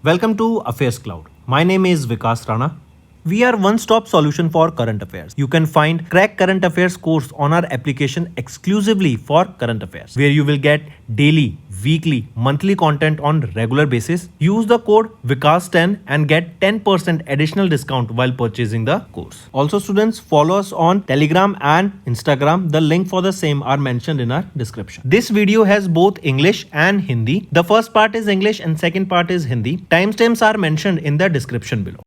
Welcome to AffairsCloud. My name is Vikas Rana. We are one-stop solution for current affairs. You can find Crack Current Affairs course on our application exclusively for current affairs, where you will get daily, weekly, monthly content on regular basis. Use the code Vikas10 and get 10% additional discount while purchasing the course. Also, students, follow us on Telegram and Instagram. The link for the same are mentioned in our description. This video has both English and Hindi. The first part is English and second part is Hindi. Timestamps are mentioned in the description below.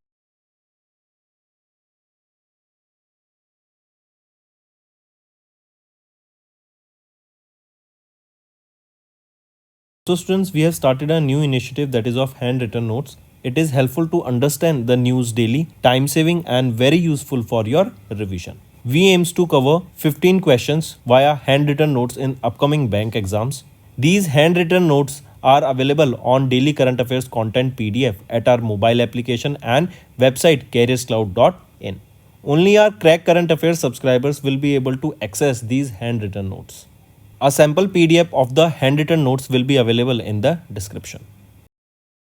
So students, we have started a new initiative that is of handwritten notes. It is helpful to understand the news daily, time saving and very useful for your revision. We aims to cover 15 questions via handwritten notes in upcoming bank exams. These handwritten notes are available on daily current affairs content PDF at our mobile application and website careerscloud.in. Only our Crack Current Affairs subscribers will be able to access these handwritten notes. A sample PDF of the handwritten notes will be available in the description.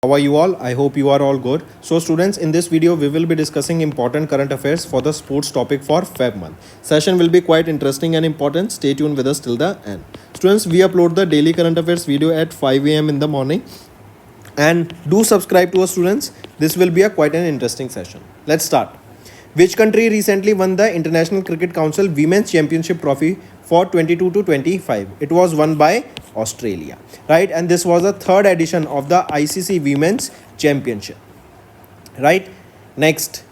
How are you all? I hope you are all good. So students, in this video we will be discussing important current affairs for the sports topic for Feb month. Session will be quite interesting and important. Stay tuned with us till the end. Students, we upload the daily current affairs video at 5 a.m. in the morning. And do subscribe to us, students. This will be quite an interesting session. Let's start. Which country recently won the International Cricket Council Women's Championship Trophy for 22 to 25? It was won by Australia, right? And this was the third edition of the ICC Women's Championship, right? Next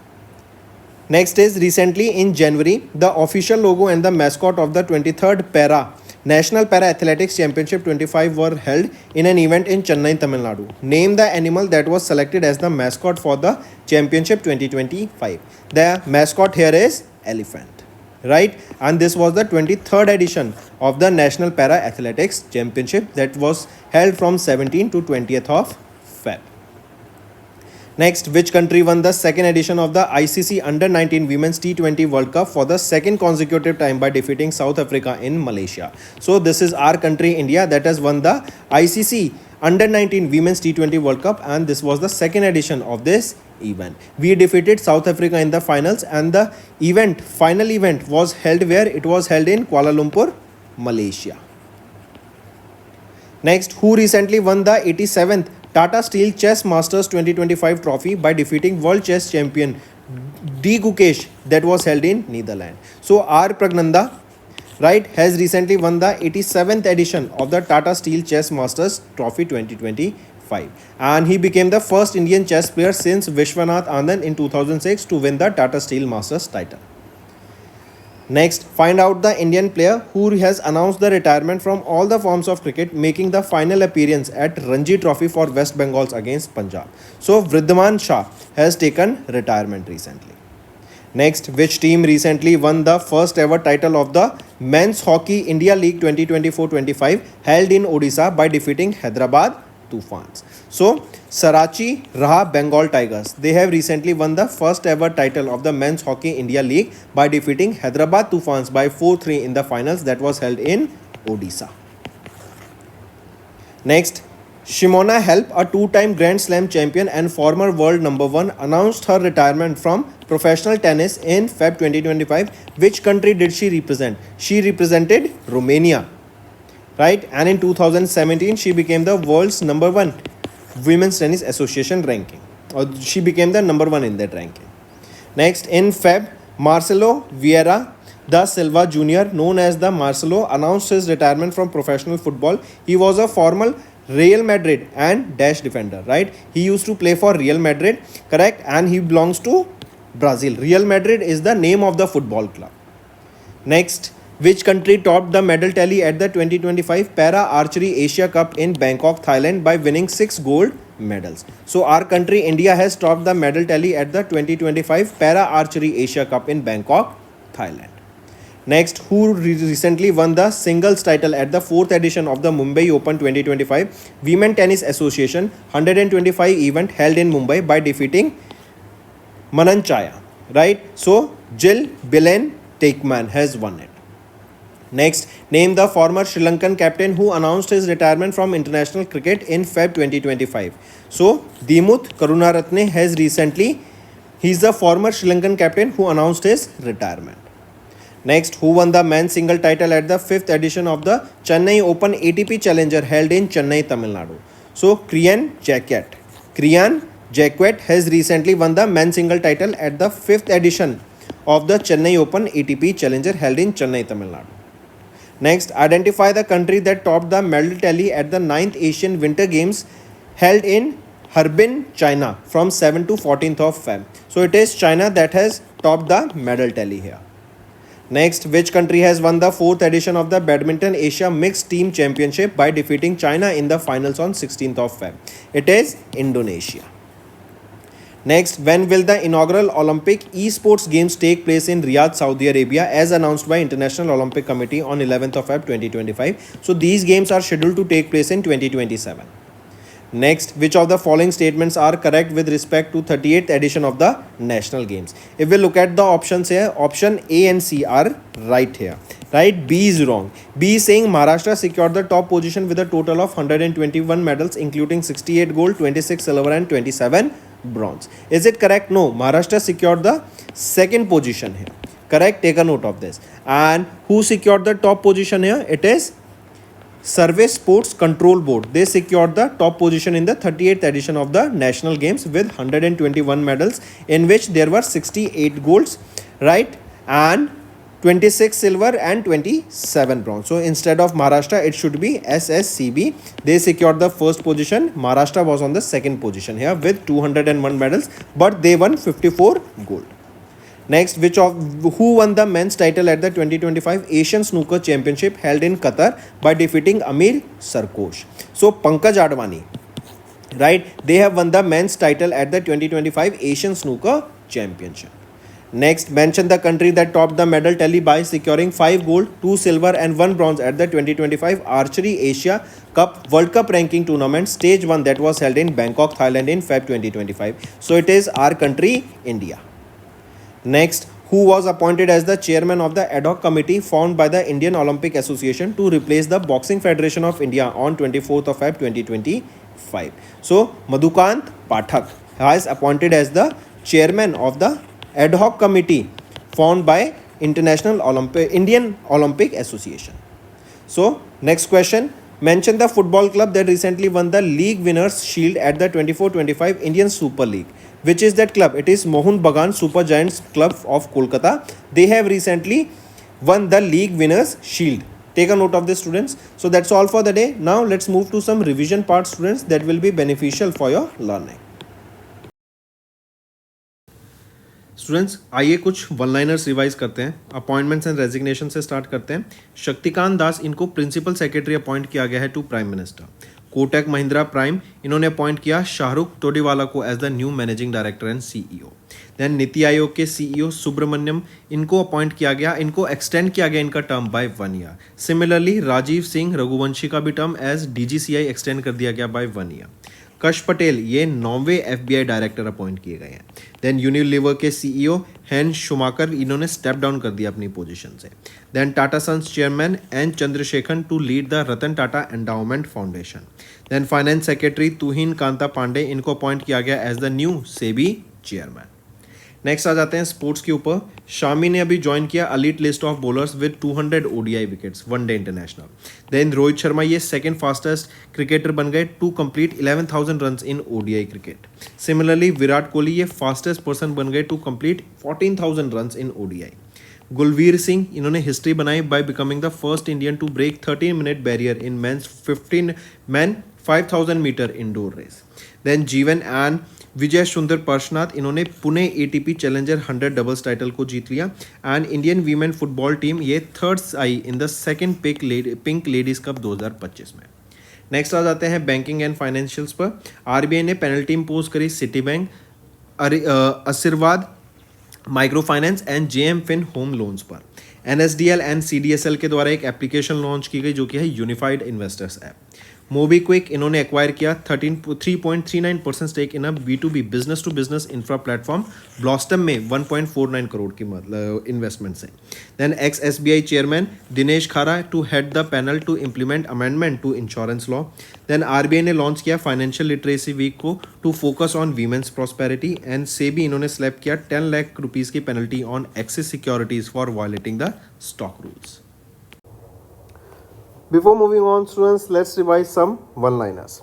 is recently in January, the official logo and the mascot of the 23rd National Para Athletics Championship 25 were held in an event in Chennai, Tamil Nadu. Name the animal that was selected as the mascot for the Championship 2025. The mascot here is elephant, right? And this was the 23rd edition of the National Para Athletics Championship that was held from 17th to 20th of Feb. Next, which country won the second edition of the ICC Under-19 Women's T20 World Cup for the second consecutive time by defeating South Africa in Malaysia? So this is our country, India, that has won the ICC Under-19 Women's T20 World Cup, and this was the second edition of this event. We defeated South Africa in the finals, and the final event was held where? It was held in Kuala Lumpur, Malaysia. Next, who recently won the 87th Tata Steel Chess Masters 2025 trophy by defeating world chess champion D. Gukesh, that was held in Netherlands? So R. Pragnanda, right, has recently won the 87th edition of the Tata Steel Chess Masters Trophy 2025, and he became the first Indian chess player since Vishwanath Anand in 2006 to win the Tata Steel Masters title. Next, find out the Indian player who has announced the retirement from all the forms of cricket, making the final appearance at Ranji Trophy for West Bengals against Punjab. So Vridhaman Shah has taken retirement recently. Next, which team recently won the first ever title of the Men's Hockey India League 2024-25 held in Odisha by defeating Hyderabad Tufans? So Sarachi Raha Bengal Tigers, they have recently won the first ever title of the Men's Hockey India League by defeating Hyderabad Tufans by 4-3 in the finals that was held in Odisha. Next, Shimona Halep, a two-time Grand Slam champion and former world number 1, announced her retirement from professional tennis in Feb 2025. Which country did she represent? She represented Romania, right? And in 2017, she became the world's number 1 Women's Tennis Association ranking, or she became the number 1 in that ranking. Next, in Feb, Marcelo Vieira da Silva Jr., known as the Marcelo, announced his retirement from professional football. He was a former Real Madrid and dash defender, right? He used to play for Real Madrid, correct? And he belongs to Brazil. Real Madrid is the name of the football club. Next, which country topped the medal tally at the 2025 Para Archery Asia Cup in Bangkok, Thailand by winning 6 gold medals? So our country, India, has topped the medal tally at the 2025 Para Archery Asia Cup in Bangkok, Thailand. Next, who recently won the singles title at the 4th edition of the Mumbai Open 2025 Women Tennis Association 125 event held in Mumbai by defeating Mananchaya, right? So Jill Belen Takeman has won it. Next, name the former Sri Lankan captain who announced his retirement from international cricket in Feb 2025. So, Dimuth Karunaratne has recently, he's the former Sri Lankan captain who announced his retirement. Next, who won the men's single title at the 5th edition of the Chennai Open ATP Challenger held in Chennai, Tamil Nadu? So, Kriyan Jacquet has recently won the men's single title at the 5th edition of the Chennai Open ATP Challenger held in Chennai, Tamil Nadu. Next, identify the country that topped the medal tally at the 9th Asian Winter Games held in Harbin, China from 7th to 14th of Feb. So it is China that has topped the medal tally here. Next, which country has won the 4th edition of the Badminton Asia Mixed Team Championship by defeating China in the finals on 16th of Feb? It is Indonesia. Next, when will the inaugural Olympic Esports Games take place in Riyadh, Saudi Arabia as announced by International Olympic Committee on 11th of Feb 2025? So these games are scheduled to take place in 2027. Next, which of the following statements are correct with respect to 38th edition of the National Games? If we look at the options here, option A and C are right here. Right, B is wrong. B is saying Maharashtra secured the top position with a total of 121 medals including 68 gold, 26 silver and 27 bronze. Is it correct? No, Maharashtra secured the second position here. Correct, take a note of this. And who secured the top position here? It is Service Sports Control Board. They secured the top position in the 38th edition of the National Games with 121 medals in which there were 68 golds, right, and 26 silver and 27 bronze. So instead of Maharashtra, it should be SSCB. They secured the first position. Maharashtra was on the second position here with 201 medals, but they won 54 gold. Next, who won the men's title at the 2025 Asian Snooker Championship held in Qatar by defeating Amir Sarkosh? So Pankaj Advani, right? They have won the men's title at the 2025 Asian Snooker Championship. Next, mention the country that topped the medal tally by securing 5 gold, 2 silver and 1 bronze at the 2025 Archery Asia Cup World Cup Ranking Tournament Stage 1 that was held in Bangkok, Thailand in Feb 2025. So it is our country, India. Next, who was appointed as the chairman of the ad hoc committee formed by the Indian Olympic Association to replace the Boxing Federation of India on 24th of Feb 2025? So Madhukant Pathak has appointed as the chairman of the ad hoc committee formed by Indian Olympic Association. So next question, mention the football club that recently won the league winners shield at the 24-25 Indian Super League. Which is that club? It is Mohun Bagan Super Giants Club of Kolkata. They have recently won the league winners shield. Take a note of this, students. So that's all for the day. Now let's move to some revision part, students, that will be beneficial for your learning. Students, आइए कुछ one liners revise करते हैं. Appointments and resignation से start करते हैं. शक्तिकांत दास, इनको principal secretary appoint किया गया है to prime minister. Kotak Mahindra prime, इन्होंने अपॉइंट किया शाहरुख तोडीवाला को as the new managing director and CEO. Then NITI Aayog के सीईओ सुब्रमण्यम, इनको अपॉइंट किया गया, इनको एक्सटेंड किया गया इनका term by 1 year. Similarly Rajiv Singh Raghuvanshi का भी टर्म एज डीजीसीआई एक्सटेंड कर दिया गया बाय 1 ईयर. कश पटेल, ये 9वें एफबीआई डायरेक्टर अपॉइंट किए गए हैं. देन यूनिलीवर के सीईओ हैन शुमाकर, इन्होंने स्टेप डाउन कर दिया अपनी पोजीशन से. Then Tata sons chairman N Chandrasekhar to lead the Ratan Tata endowment foundation. Then finance secretary Tuhin Kanta Pandey, इनको अपॉइंट किया गया as the new SEBI chairman. Next आ जाते हैं स्पोर्ट्स के ऊपर. शामी ने अभी ज्वाइन किया elite list of bowlers with 200 ODI wickets one day international. Then Rohit Sharma, ये सेकंड फास्टेस्ट क्रिकेटर बन गए to complete 11,000 runs in ODI cricket. Similarly Virat Kohli, ये फास्टेस्ट पर्सन बन गए to complete 14,000 runs in ODI. Gulveer Singh, इन्होंने हिस्ट्री बनाई by becoming the first Indian to break 13-minute barrier in man 5,000 metre indoor race. Then Jeevan and Vijay Sundar Parshvanath, इन्होंने Pune ATP challenger 100 doubles title को जीत लिया. And Indian women football team ये third आई in the second pink ladies cup 2025 में. Next आ जाते हैं बैंकिंग एंड फाइनेंशियल्स पर. आरबीआई ने पेनल्टी इम्पोज करी Citi bank, Aashirvad micro finance and JM fin home loans पर. एनएसडीएल एंड सीडीएसएल के द्वारा एक एप्लीकेशन लॉन्च की गई जो कि है यूनिफाइड इन्वेस्टर्स ऐप. मोबीक्विक इन्होंने एक्वायर किया 3.39% stake in a B2B business to business infra platform Blostem में 1.49 करोड़ की मतलब इन्वेस्टमेंट से. Then ex SBI chairman Dinesh Khara to head the panel to implement amendment to insurance law. Then RBI ने launch किया financial literacy week को to focus on women's prosperity. And SEBI इन्होंने slap किया 10 lakh rupees की penalty on axis securities for violating the stock rules. Before moving on, students, let's revise some one-liners.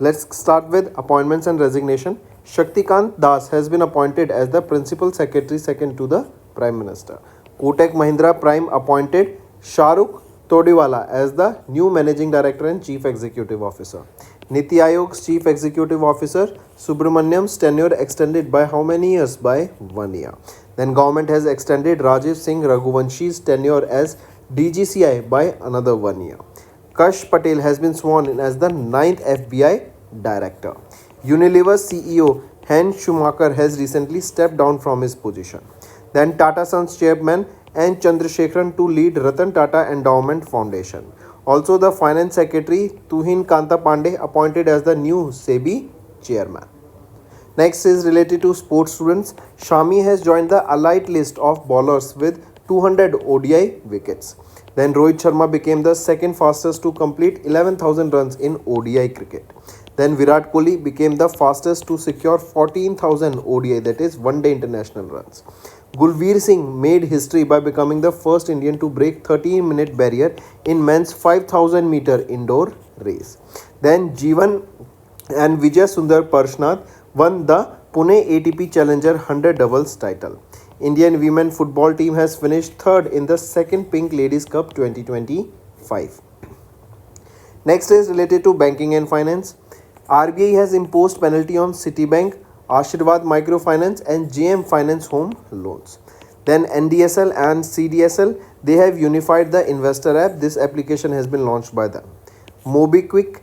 Let's start with appointments and resignation. Shaktikant Das has been appointed as the Principal Secretary second to the Prime Minister. Kotak Mahindra Prime appointed Shahrukh Todiwala as the new Managing Director and Chief Executive Officer. Niti Aayog's Chief Executive Officer Subramaniam's tenure extended by how many years? By 1 year. Then government has extended Rajiv Singh Raghuvanshi's tenure as DGCI by another 1 year. Kash Patel has been sworn in as the 9th FBI director. Unilever CEO Hen Schumacher has recently stepped down from his position. Then Tata Sons chairman N. Chandrasekaran to lead Ratan Tata Endowment Foundation. Also the finance secretary Tuhin Kanta Pandey appointed as the new SEBI chairman. Next is related to sports students. Shami has joined the elite list of bowlers with 200 ODI wickets. Then Rohit Sharma became the second fastest to complete 11,000 runs in ODI cricket. Then Virat Kohli became the fastest to secure 14,000 ODI, that is one day international runs. Gulveer Singh made history by becoming the first Indian to break 13-minute barrier in men's 5,000 meter indoor race. Then Jeevan and Vijay Sundar Parshnath won the Pune ATP Challenger 100 doubles title. Indian women football team has finished third in the second Pink Ladies Cup 2025. Next is related to banking and finance. RBI has imposed penalty on Citibank, Ashirwad Microfinance and JM Finance home loans. Then NDSL and CDSL, they have unified the investor app. This application has been launched by them. Mobiquick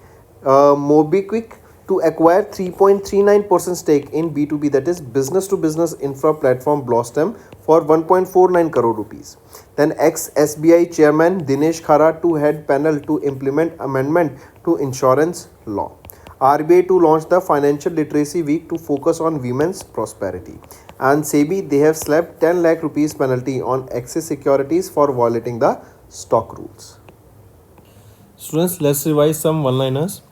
to acquire 3.39% stake in B2B, that is business to business infra platform Blossom for 1.49 crore rupees. Then ex-SBI chairman Dinesh Khara to head panel to implement amendment to insurance law. RBI to launch the financial literacy week to focus on women's prosperity. And SEBI, they have slapped 10 lakh rupees penalty on Axis Securities for violating the stock rules. Students, let's revise some one-liners.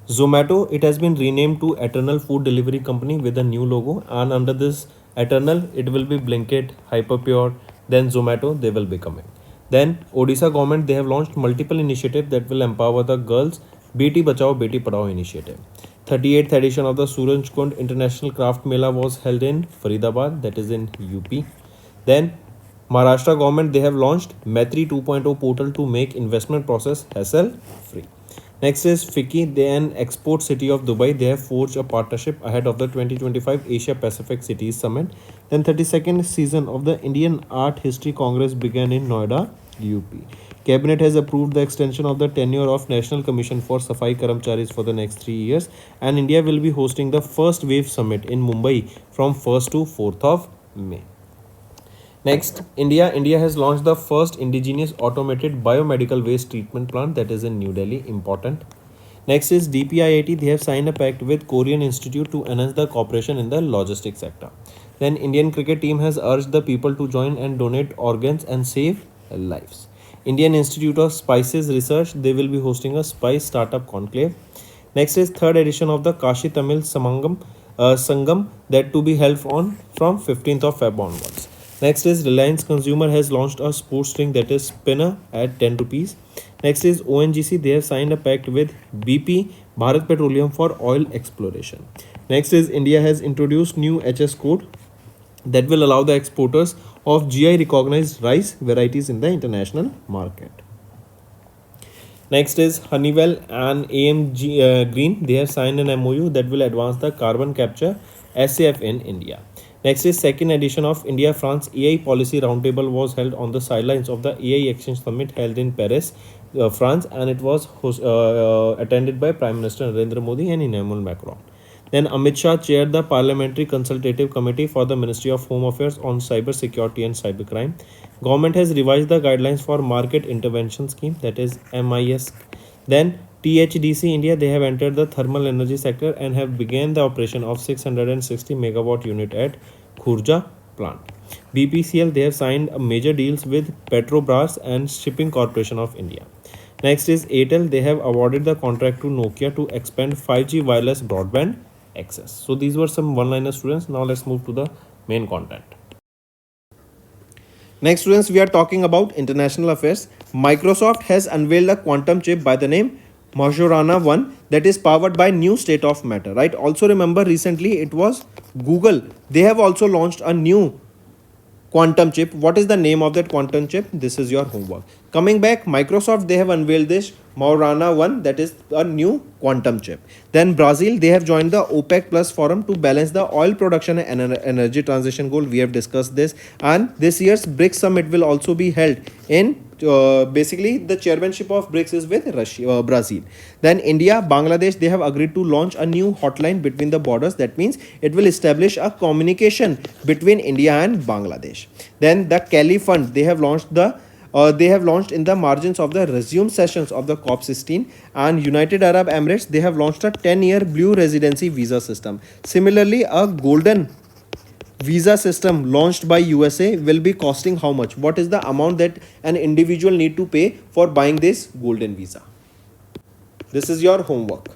Zomato, it has been renamed to Eternal Food Delivery Company with a new logo, and under this Eternal, it will be Blinkit, Hyperpure, then Zomato, they will be coming. Then Odisha government, they have launched multiple initiatives that will empower the girls. Beti Bachao, Beti Padhao initiative. 38th edition of the Suraj Kund International Craft Mela was held in Faridabad, that is in UP. Then Maharashtra government, they have launched Maitri 2.0 portal to make investment process hassle free. Next is FICCI, they an export city of Dubai. They have forged a partnership ahead of the 2025 Asia Pacific Cities Summit. Then 32nd season of the Indian Art History Congress began in Noida, UP. Cabinet has approved the extension of the tenure of National Commission for Safai Karamcharis for the next 3 years, and India will be hosting the first wave summit in Mumbai from 1st to 4th of May. Next, India has launched the first indigenous automated biomedical waste treatment plant, that is in New Delhi. Important. Next is DPIIT. They have signed a pact with Korean Institute to enhance the cooperation in the logistics sector. Then Indian cricket team has urged the people to join and donate organs and save lives. Indian Institute of Spices Research, they will be hosting a spice startup conclave. Next is third edition of the Kashi Tamil Sangam, that to be held on from 15th of Feb onwards. Next is Reliance Consumer has launched a sports drink, that is Spinner, at 10 rupees. Next is ONGC. They have signed a pact with BP Bharat Petroleum for oil exploration. Next is India has introduced new HS code that will allow the exporters of GI recognized rice varieties in the international market. Next is Honeywell and AMG Green. They have signed an MOU that will advance the carbon capture SAF in India. Next is second edition of India-France AI Policy Roundtable was held on the sidelines of the AI Exchange Summit held in Paris, France, and it was attended by Prime Minister Narendra Modi and Emmanuel Macron. Then Amit Shah chaired the Parliamentary Consultative Committee for the Ministry of Home Affairs on Cyber Security and Cybercrime. Government has revised the guidelines for Market Intervention Scheme, that is MIS. Then THDC India, they have entered the thermal energy sector and have begun the operation of 660 megawatt unit at Khurja plant. BPCL, they have signed major deals with Petrobras and Shipping Corporation of India. Next is Airtel, they have awarded the contract to Nokia to expand 5G wireless broadband access. So these were some one-liner, students. Now let's move to the main content. Next, students, we are talking about international affairs. Microsoft has unveiled a quantum chip by the name Majorana 1 that is powered by new state of matter, right? Also remember recently it was Google. They have also launched a new quantum chip. What is the name of that quantum chip? This is your homework. Coming back, Microsoft, they have unveiled this Maurana 1 that is a new quantum chip. Then Brazil, they have joined the OPEC Plus forum to balance the oil production and energy transition goal. We have discussed this, and this year's BRICS summit will also be held in basically the chairmanship of BRICS is with Russia, Brazil. Then India, Bangladesh, they have agreed to launch a new hotline between the borders. That means it will establish a communication between India and Bangladesh. Then the Cali Fund, they have launched in the margins of the resume sessions of the COP16, and United Arab Emirates, they have launched a 10-year blue residency visa system. Similarly, a golden visa system launched by USA will be costing how much? What is the amount that an individual need to pay for buying this golden visa? This is your homework.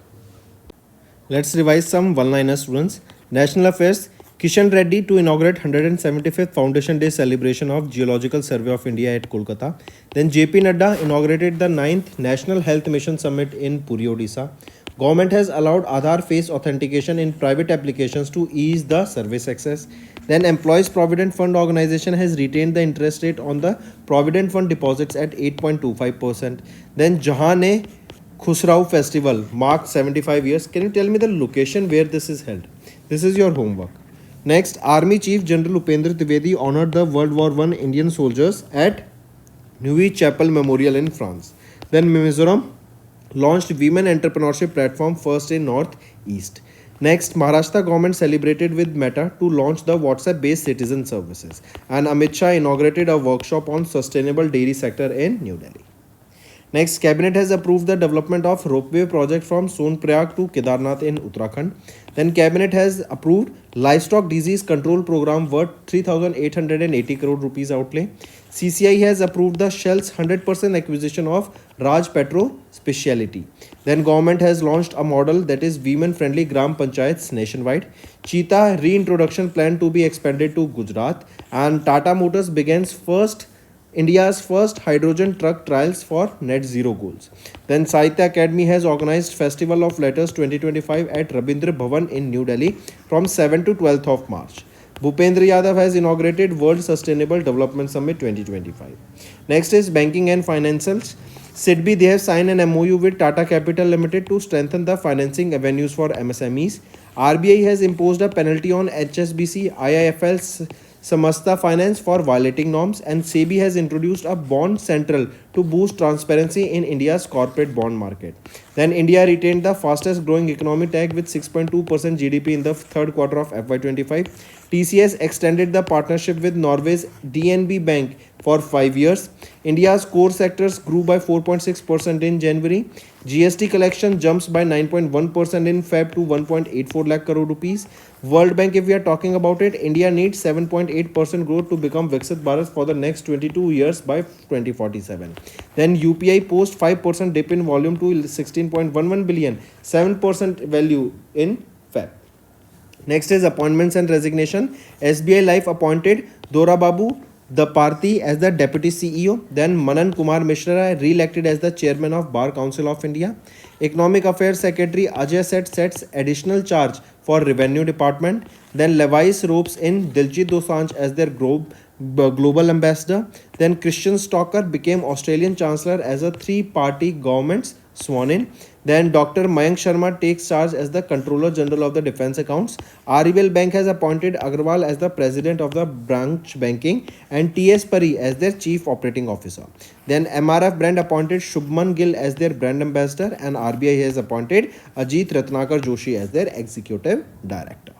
Let's revise some one-liner, students. National Affairs, Kishan Reddy to inaugurate 175th Foundation Day celebration of Geological Survey of India at Kolkata. Then JP Nadda inaugurated the 9th National Health Mission Summit in Puri, Odisha. Government has allowed Aadhaar face authentication in private applications to ease the service access. Then Employees Provident Fund Organization has retained the interest rate on the Provident Fund deposits at 8.25%. Then Jahan Khusrau Festival marked 75 years. Can you tell me the location where this is held? This is your homework. Next, Army Chief General Upendra Trivedi honored the World War I Indian soldiers at Neuilly Chapel Memorial in France. Then Mizoram launched Women Entrepreneurship Platform first in Northeast. Next, Maharashtra government celebrated with Meta to launch the WhatsApp-based citizen services. And Amit Shah inaugurated a workshop on sustainable dairy sector in New Delhi. Next, Cabinet has approved the development of ropeway project from Sonprayag to Kedarnath in Uttarakhand. Then Cabinet has approved livestock disease control program worth 3,880 crore rupees outlay. CCI has approved the Shell's 100% acquisition of Raj Petro Speciality. Then government has launched a model that is women-friendly Gram Panchayats nationwide. Cheetah reintroduction plan to be expanded to Gujarat. And Tata Motors begins India's first hydrogen truck trials for net zero goals. Then Sahitya Academy has organized Festival of Letters 2025 at Rabindra Bhavan in New Delhi from 7 to 12th of March. Bhupendra Yadav has inaugurated World Sustainable Development Summit 2025. Next is banking and financials. SIDBI, they have signed an MOU with Tata Capital Limited to strengthen the financing avenues for MSMEs. RBI has imposed a penalty on HSBC, IIFL, Samasta Finance for violating norms, and SEBI has introduced a bond central to boost transparency in India's corporate bond market. Then India retained the fastest growing economy tag with 6.2% GDP in the third quarter of FY25. TCS extended the partnership with Norway's DNB Bank for 5 years. India's core sectors grew by 4.6% in January. GST collection jumps by 9.1% in Feb to 1.84 lakh crore rupees. World Bank, if we are talking about it, India needs 7.8% growth to become Viksit Bharat for the next 22 years by 2047. Then UPI post 5% dip in volume to 16.11 billion, 7% value in Feb. Next is appointments and resignation. SBI Life appointed Dora Babu the Parthi as the Deputy CEO. Then Manan Kumar Mishra re-elected as the Chairman of Bar Council of India. Economic Affairs Secretary Ajay sets additional charge for Revenue Department. Then Levi's ropes in Diljit Dosanjh as their global ambassador. Then Christian Stalker became Australian Chancellor as a three-party government's sworn in. Then Dr. Mayank Sharma takes charge as the Controller General of the Defence Accounts. RBL Bank has appointed Agarwal as the President of the Branch Banking and T.S. Pari as their Chief Operating Officer. Then MRF brand appointed Shubman Gill as their Brand Ambassador, and RBI has appointed Ajit Ratnakar Joshi as their Executive Director.